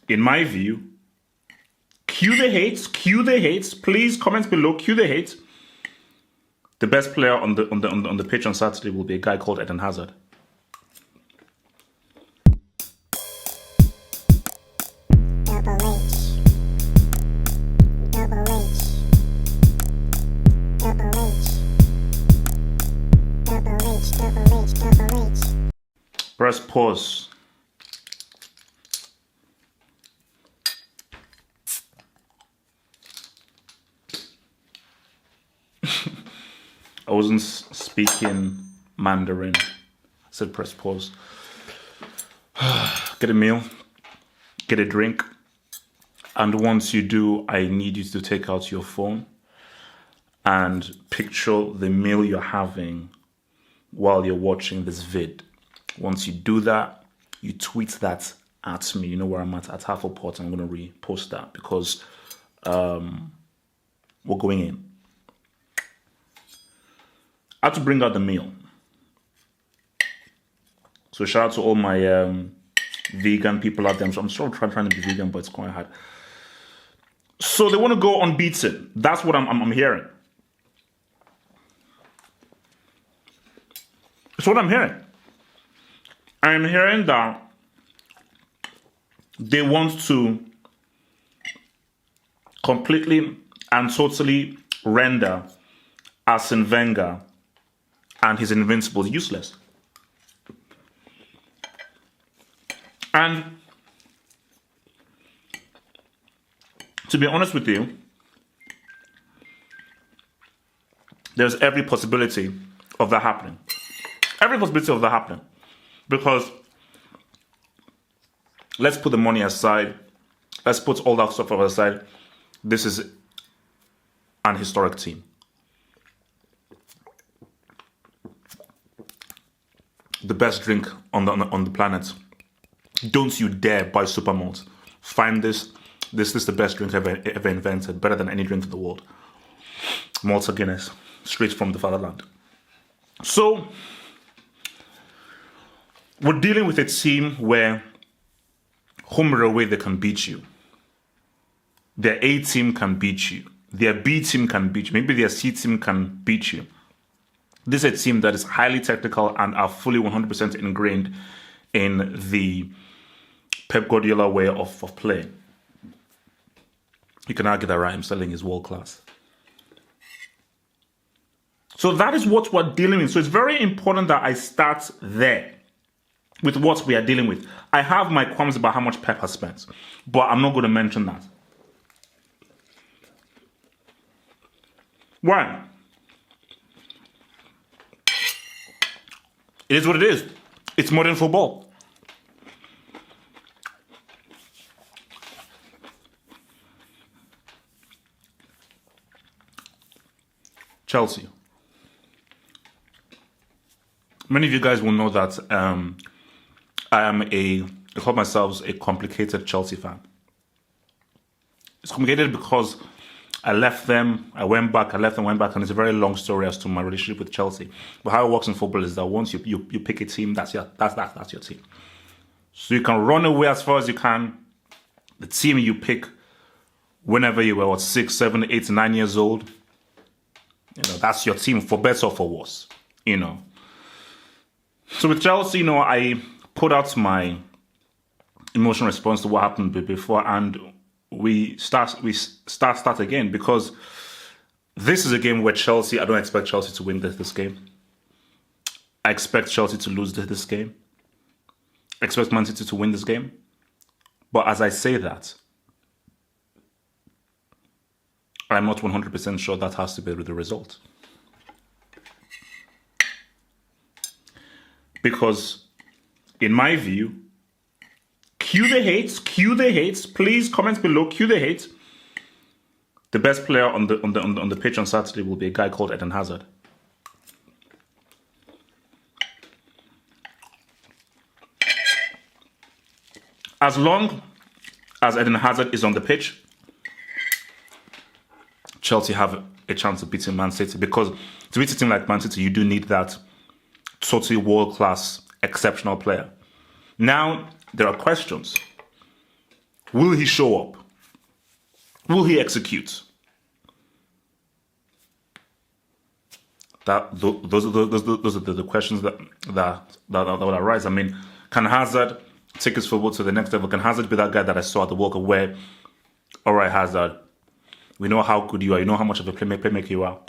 in my view, cue the hates. Please comment below, cue the hate. The best player on the pitch on Saturday will be a guy called Eden Hazard. Press pause. I wasn't speaking Mandarin. I said press pause. Get a meal, get a drink, and once you do, I need you to take out your phone and picture the meal you're having while you're watching this vid. Once you do that, you tweet that at me. You know where I'm at Hufflepot, and I'm going to repost that because we're going in. I had to bring out the meal. So shout out to all my vegan people out there. I'm still trying to be vegan, but it's quite hard. So they want to go unbeaten. That's what I'm hearing. That's what I'm hearing. I'm hearing that they want to completely and totally render Arsene Wenger and his Invincibles useless. And to be honest with you, there's every possibility of that happening. Every possibility of that happening. Because let's put the money aside. Let's put all that stuff aside. This is an historic team. The best drink on the planet. Don't you dare buy Supermalt. Find this. This is the best drink ever invented. Better than any drink in the world. Malta Guinness. Straight from the fatherland. So, we're dealing with a team where home or away they can beat you. Their A team can beat you. Their B team can beat you. Maybe their C team can beat you. This is a team that is highly technical and are fully 100% ingrained in the Pep Guardiola way of playing. You can argue that Raheem Sterling is world class. So that is what we're dealing with. So it's very important that I start there with what we are dealing with. I have my qualms about how much Pep has spent, but I'm not going to mention that. Why? It is what it is. It's modern football. Chelsea. Many of you guys will know that I call myself a complicated Chelsea fan. It's complicated because I left them, I went back, I left them, went back, and it's a very long story as to my relationship with Chelsea. But how it works in football is that once you pick a team, that's your team. So you can run away as far as you can. The team you pick whenever you were 6, 7, 8, 9 years old, that's your team for better or for worse, So with Chelsea, I put out my emotional response to what happened before, and we start again, because this is a game where Chelsea, I don't expect Chelsea to win this game. I expect Chelsea to lose this game. I expect Man City to win this game. But as I say that, I'm not 100% sure that has to be the result. Because, in my view, cue the hates. Please comment below, cue the hate. The best player on the pitch on Saturday will be a guy called Eden Hazard. As long as Eden Hazard is on the pitch, Chelsea have a chance of beating Man City, because to beat a team like Man City, you do need that totally world-class, exceptional player. Now, there are questions. Will he show up? Will he execute? Those are the questions that will arise. I mean, can Hazard take his football to the next level? Can Hazard be that guy that I saw at the World Cup where, all right, Hazard, we know how good you are. You know how much of a playmaker you are.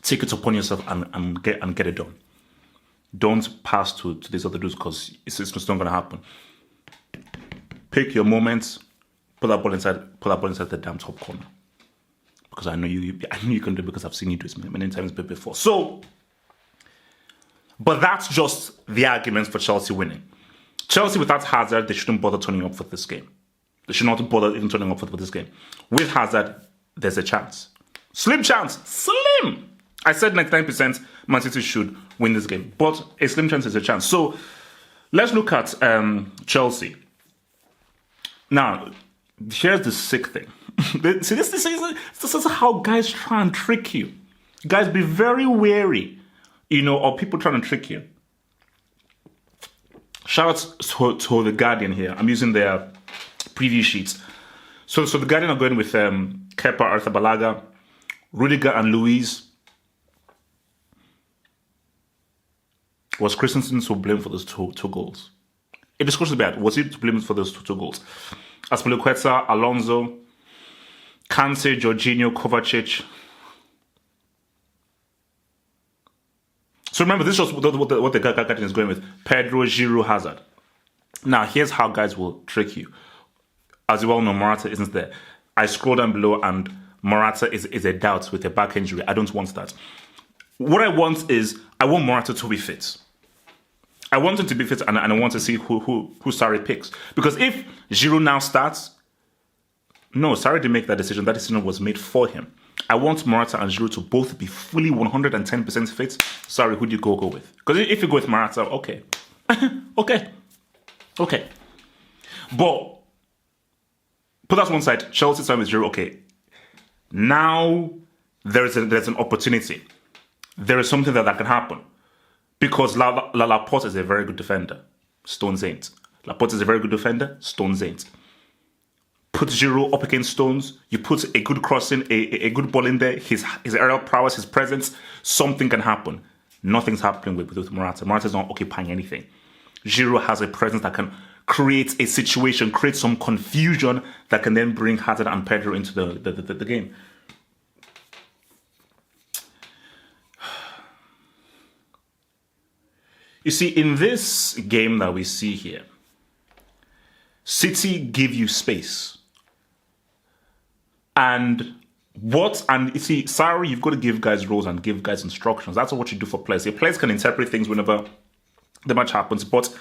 Take it upon yourself and get it done. Don't pass to these other dudes because it's not going to happen. Pick your moments. Put that ball inside the damn top corner. Because I know you can do it because I've seen you do it many times before. So, but that's just the argument for Chelsea winning. Chelsea without Hazard, they shouldn't bother turning up for this game. They should not bother even turning up for this game. With Hazard, there's a chance. Slim chance. Slim! I said 99% Man City should win this game. But a slim chance is a chance. So, let's look at Chelsea. Now, here's the sick thing. See, this is how guys try and trick you. Guys, be very wary, of people trying to trick you. Shout out to The Guardian here. I'm using their preview sheets. So The Guardian are going with Kepa Arrizabalaga, Rudiger and Luiz. Was Christensen to blame for those two goals? A discussion about was he to blame for those two goals? Azpilicueta, Alonso, Kante, Jorginho, Kovacic. So remember, this is what the Guardian is going with. Pedro, Giroud, Hazard. Now, here's how guys will trick you. As you all know, Morata isn't there. I scroll down below and Morata is a doubt with a back injury. I don't want that. What I want is, I want Morata to be fit. I want him to be fit and I want to see who Sarri picks. Because if Giroud now starts, no, Sarri didn't make that decision. That decision was made for him. I want Morata and Giroud to both be fully 110% fit. Sorry, who do you go with? Because if you go with Morata, okay. okay. But put that one side. Chelsea time with Giroud, okay. Now there's an opportunity. There is something that can happen. Because Laporte is a very good defender. Stones ain't. Laporte is a very good defender. Stones ain't. Put Giroud up against Stones. You put a good crossing, a good ball in there. His aerial prowess, his presence. Something can happen. Nothing's happening with Morata. Morata's not occupying anything. Giroud has a presence that can create a situation, create some confusion that can then bring Hazard and Pedro into the game. You see, in this game that we see here, City give you space. And you see, Sarri, you've got to give guys roles and give guys instructions. That's what you do for players. Your players can interpret things whenever the match happens, but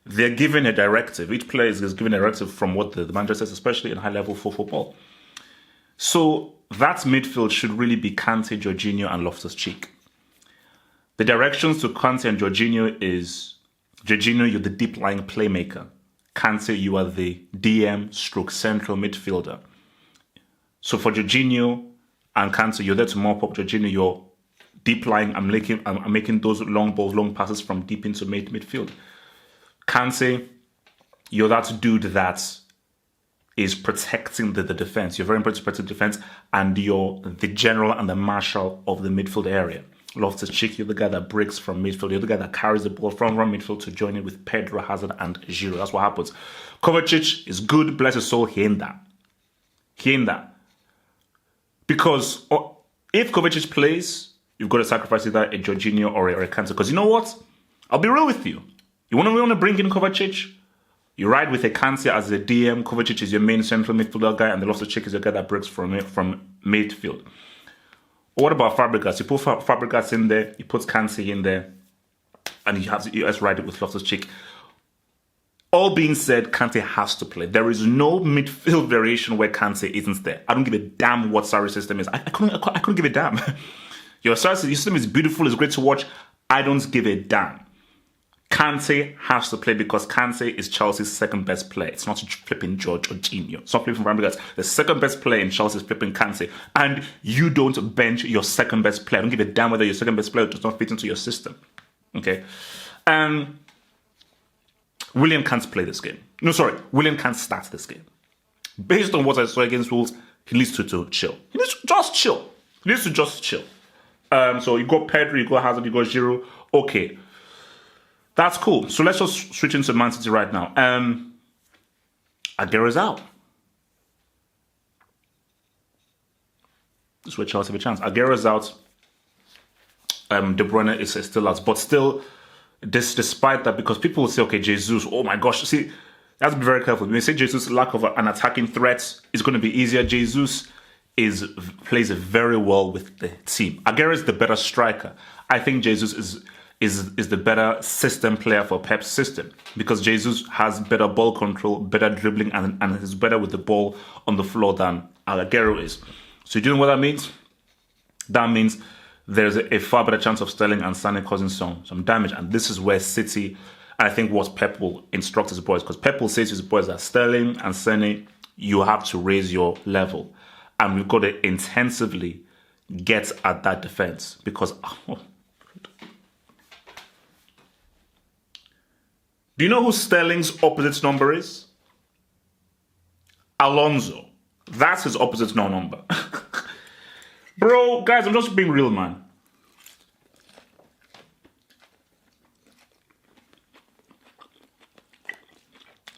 they're given a directive. Each player is given a directive from what the manager says, especially in high-level football. So that midfield should really be Kante, Jorginho, and Loftus-Cheek. The directions to Kante and Jorginho is, Jorginho, you're the deep-lying playmaker. Kante, you are the DM / central midfielder. So for Jorginho and Kante, you're there to mop up. Jorginho, you're deep-lying. I'm making those long balls, long passes from deep into midfield. Kante, you're that dude that is protecting the defense. You're very important to protect the defense, and you're the general and the marshal of the midfield area. Loftus-Cheek, you're the guy that breaks from midfield. You're the guy that carries the ball from run midfield to join in with Pedro, Hazard, and Giroud. That's what happens. Kovacic is good, bless his soul, he ain't that. Because if Kovacic plays, you've got to sacrifice either a Jorginho or a Kante. Because you know what? I'll be real with you. You want to bring in Kovacic? You ride with a Kante as a DM. Kovacic is your main central midfielder guy, and the Loftus-Cheek is your guy that breaks from midfield. What about Fabregas? You put Fabregas in there, you put Kante in there, and you just ride it with Loftus-Cheek. All being said, Kante has to play. There is no midfield variation where Kante isn't there. I don't give a damn what Sarri's system is. I couldn't give a damn. Your system is beautiful, it's great to watch. I don't give a damn. Kante has to play because Kante is Chelsea's second best player. It's not flipping George or Jorginho. It's not flipping Fabregas. The second best player in Chelsea is flipping Kante. And you don't bench your second best player. I don't give a damn whether your second best player does not fit into your system. Okay? Willian can't play this game. No, sorry, Willian can't start this game. Based on what I saw against Wolves, he needs to chill. He needs to just chill. He needs to just chill. So you got Pedri, you got Hazard, you got Giroud. Okay. That's cool. So let's just switch into Man City right now. Aguero's out. This is where Chelsea have a chance. Aguero's out. De Bruyne is still out. But still, despite that, because people will say, okay, Jesus, oh my gosh. See, you have to be very careful. When you say Jesus' lack of an attacking threat is going to be easier, Jesus plays very well with the team. Aguero is the better striker. I think Jesus is the better system player for Pep's system, because Jesus has better ball control, better dribbling, and is better with the ball on the floor than Aguero is. So do you know what that means? That means there's a far better chance of Sterling and Sané causing some damage. And this is where City, I think, what Pep will instruct his boys. Because Pep will say to his boys that Sterling and Sané, you have to raise your level. And we've got to intensively get at that defense. Because... do you know who Sterling's opposite number is? Alonso. That's his opposite number. Bro, guys, I'm just being real, man.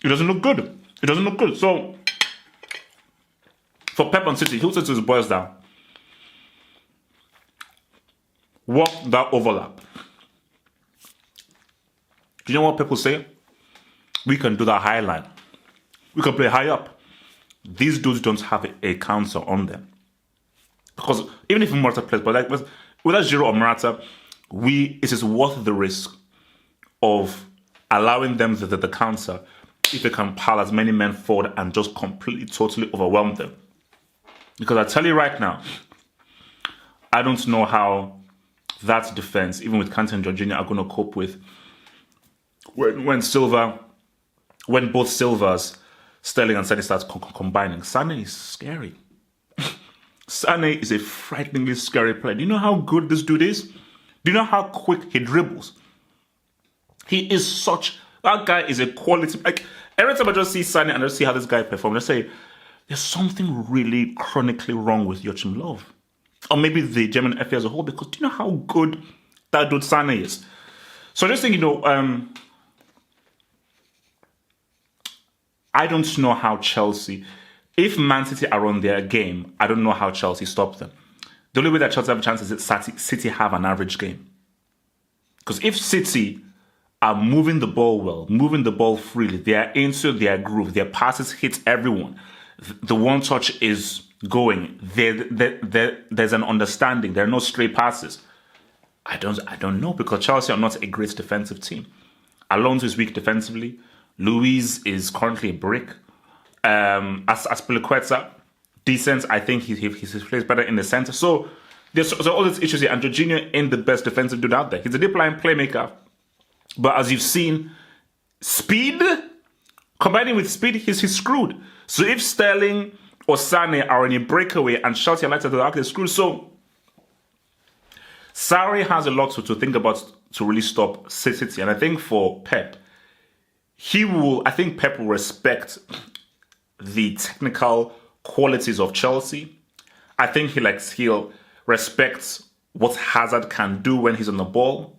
It doesn't look good. It doesn't look good. So, for Pep and City, he'll say to his boys down, work that overlap. Do you know what people say? We can do that high line. We can play high up. These dudes don't have a counter on them. Because even if Morata plays, but like without Giroud or Morata, it is worth the risk of allowing them the counter if they can pile as many men forward and just completely, totally overwhelm them. Because I tell you right now, I don't know how that defense, even with Kante and Jorginho, are going to cope with when both Silvas, Sterling and Sané starts combining. Sané is scary. Sané is a frighteningly scary player. Do you know how good this dude is? Do you know how quick he dribbles? That guy is a quality. Like, every time I just see Sané and I just see how this guy performs, I say, there's something really chronically wrong with Joachim Löw. Or maybe the German FA as a whole, because do you know how good that dude Sané is? So I just think, I don't know how Chelsea, if Man City are on their game, I don't know how Chelsea stop them. The only way that Chelsea have a chance is that City have an average game. Because if City are moving the ball well, moving the ball freely, they are into their groove, their passes hit everyone, the one touch is going, there's an understanding, there are no stray passes. I don't know, because Chelsea are not a great defensive team. Alonso is weak defensively. Luiz is currently a brick. Azpilicueta, decent. I think he plays better in the center. So there's all these issues here. And Jorginho ain't the best defensive dude out there. He's a deep line playmaker. But as you've seen, speed, combining with speed, he's screwed. So if Sterling or Sané are in a breakaway and Chelsea are like to the arc, they're screwed. So Sarri has a lot to think about to really stop City. And I think for Pep, Pep will respect the technical qualities of Chelsea. I think he'll respect what Hazard can do when he's on the ball.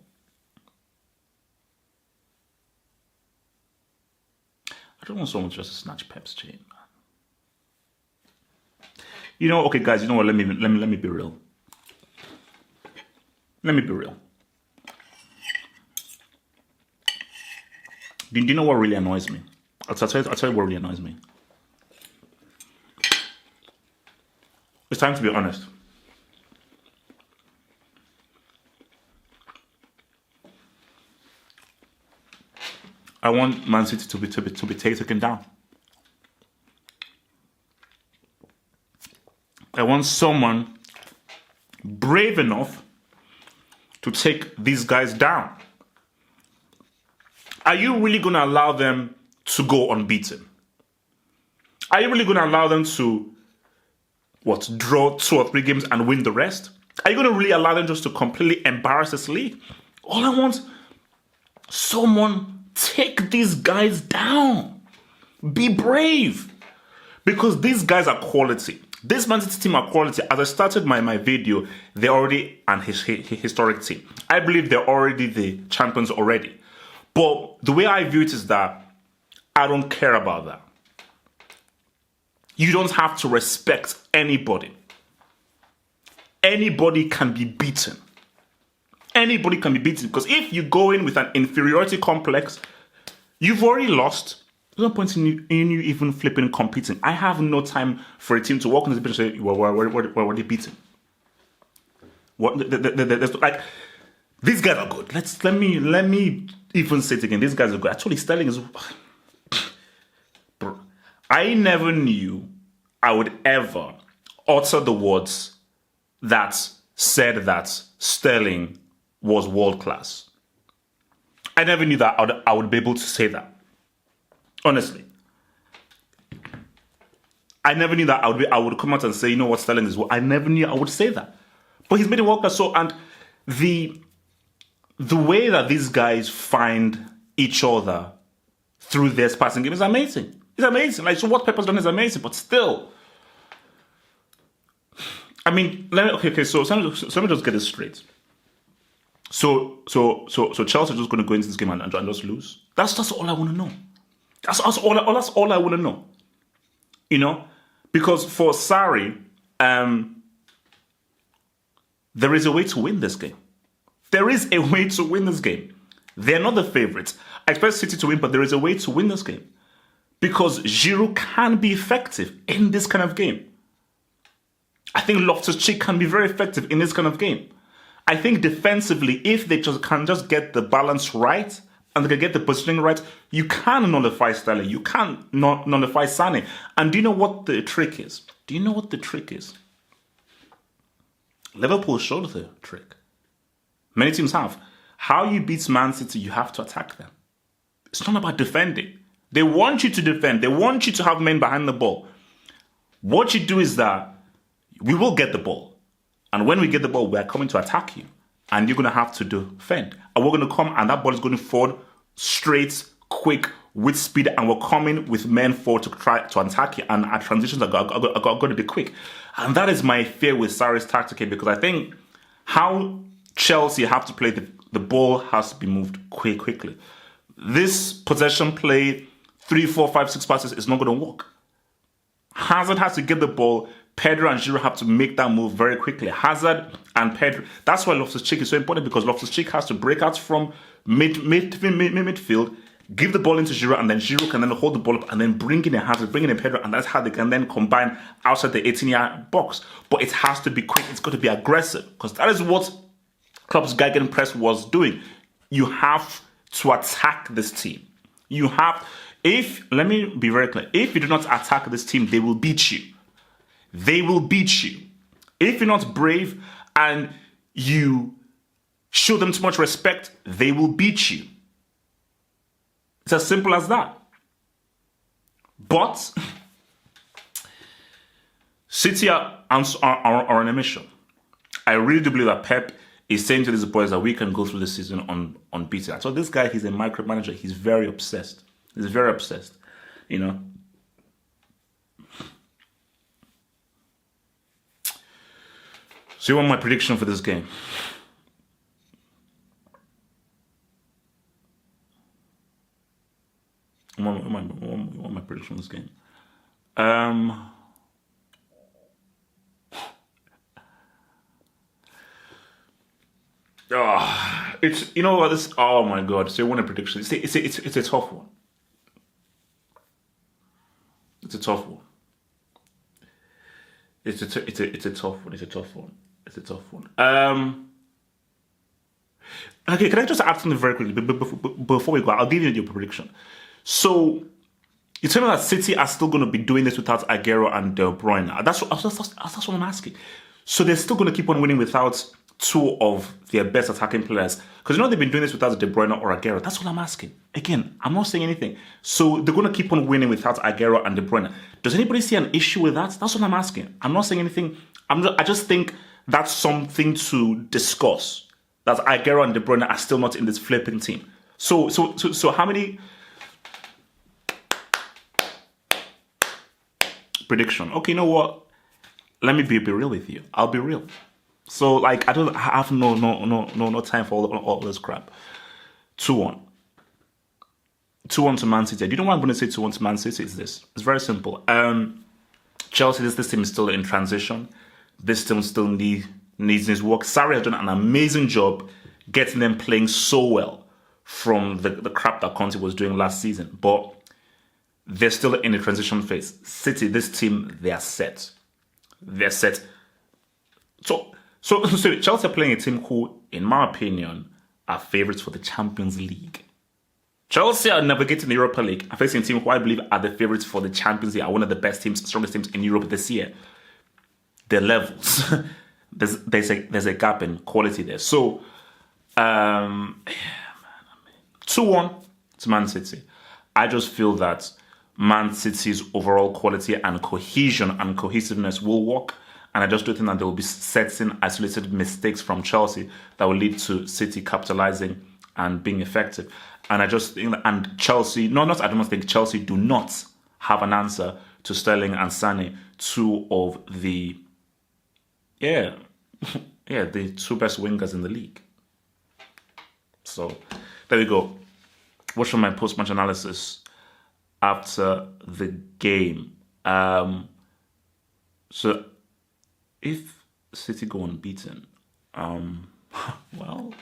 I don't want someone just to snatch Pep's chain, man. Okay, guys, you know what? Let me be real. Let me be real. Do you know what really annoys me? I'll tell you what really annoys me. It's time to be honest. I want Man City to be taken down. I want someone brave enough to take these guys down. Are you really going to allow them to go unbeaten? Are you really going to allow them to, draw 2 or 3 games and win the rest? Are you going to really allow them just to completely embarrass this league? All I want, someone take these guys down. Be brave. Because these guys are quality. This Man City team are quality. As I started my video, they're already an historic team. I believe they're already the champions already. But the way I view it is that I don't care about that. You don't have to respect anybody. Anybody can be beaten. Anybody can be beaten. Because if you go in with an inferiority complex, you've already lost. There's no point in you even flipping competing. I have no time for a team to walk on this pitch and say, we're beaten. Like, these guys are good. Let me even say it again. These guys are good. Actually, Sterling is... Bro, I never knew I would ever utter the words that said that Sterling was world class. I never knew that I would be able to say that. Honestly. I never knew that I would come out and say, you know what, Sterling is. I never knew I would say that. But he's made it world class. So, and the way that these guys find each other through their passing game is amazing. It's amazing. Like, so what Pepper's done is amazing, but still. I mean, so let me just get this straight. So Chelsea are just going to go into this game and just lose. That's all I want to know. That's all I want to know. You know, because for Sarri, there is a way to win this game. There is a way to win this game. They're not the favourites. I expect City to win, but there is a way to win this game. Because Giroud can be effective in this kind of game. I think Loftus-Cheek can be very effective in this kind of game. I think defensively, if they can get the balance right and they can get the positioning right, you can nullify Sterling. You can nullify Sané. And do you know what the trick is? Liverpool showed the trick. Many teams have. How you beat Man City, you have to attack them. It's not about defending. They want you to defend. They want you to have men behind the ball. What you do is that we will get the ball. And when we get the ball, we are coming to attack you. And you're going to have to defend. And we're going to come and that ball is going forward, straight, quick, with speed. And we're coming with men forward to try to attack you. And our transitions are going to be quick. And that is my fear with Sarri's tactic, because I think how Chelsea have to play, the ball has to be moved quickly. This possession play, 3, 4, 5, 6 passes is not going to work. Hazard has to get the ball. Pedro and Giroud have to make that move very quickly. Hazard and Pedro. That's why Loftus-Cheek is so important, because Loftus-Cheek has to break out from midfield, give the ball into Giroud, and then Giroud can then hold the ball up and then bring in a Hazard, bring in a Pedro, and that's how they can then combine outside the 18-yard box. But it has to be quick. It's got to be aggressive, because that is what Klopp's Gegenpress was doing. You have to attack this team. Let me be very clear. If you do not attack this team, they will beat you. They will beat you. If you're not brave and you show them too much respect, they will beat you. It's as simple as that. But City are on a mission. I really do believe that Pep is saying to these boys that we can go through the season unbeaten. So this guy, he's a micromanager. He's very obsessed. You know. So you want my prediction for this game? You want my prediction for this game? It's, you know what, this, oh my God. So you want a prediction? It's a tough one. It's a tough one. It's a tough one. Okay, can I just add something very quickly before we go? I'll give you your prediction. So you tell me that City are still going to be doing this without Aguero and De Bruyne. That's what I'm asking. So they're still going to keep on winning without two of their best attacking players, because you know they've been doing this without De Bruyne or Aguero. That's what I'm asking. Again, I'm not saying anything. So they're going to keep on winning without Aguero and De Bruyne. Does anybody see an issue with that? That's what I'm asking. I'm not saying anything. I just think that's something to discuss. That Aguero and De Bruyne are still not in this flipping team. So how many prediction? Okay, you know what? Let me be real with you. I'll be real. So like I have no time for all this crap. 2-1. 2-1 to Man City. Do you know why I'm going to say 2-1 to Man City? Is this? It's very simple. Chelsea, this team is still in transition. This team still needs his work. Sarri has done an amazing job getting them playing so well from the crap that Conte was doing last season. But they're still in a transition phase. City, this team, they are set. They're set. So Chelsea are playing a team who, in my opinion, are favourites for the Champions League. Chelsea are navigating the Europa League and facing a team who I believe are the favourites for the Champions League, are one of the best teams, strongest teams in Europe this year. Their levels. there's a gap in quality there. So, 2-1 to Man City. I just feel that Man City's overall quality and cohesion and cohesiveness will work. And I just don't think that there will be certain isolated mistakes from Chelsea that will lead to City capitalizing and being effective. And I just think that, and Chelsea, I don't think Chelsea do not have an answer to Sterling and Sané, two of the, the two best wingers in the league. So there we go. Watch my post-match analysis after the game. So if City go unbeaten, well,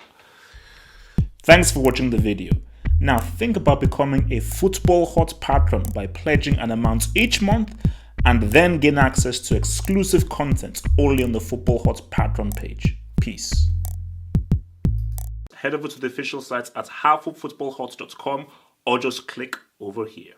thanks for watching the video. Now think about becoming a Football Hot patron by pledging an amount each month and then gain access to exclusive content only on the Football Hot patron page. Peace. Head over to the official site at hartfordfootballhot.com or just click over here.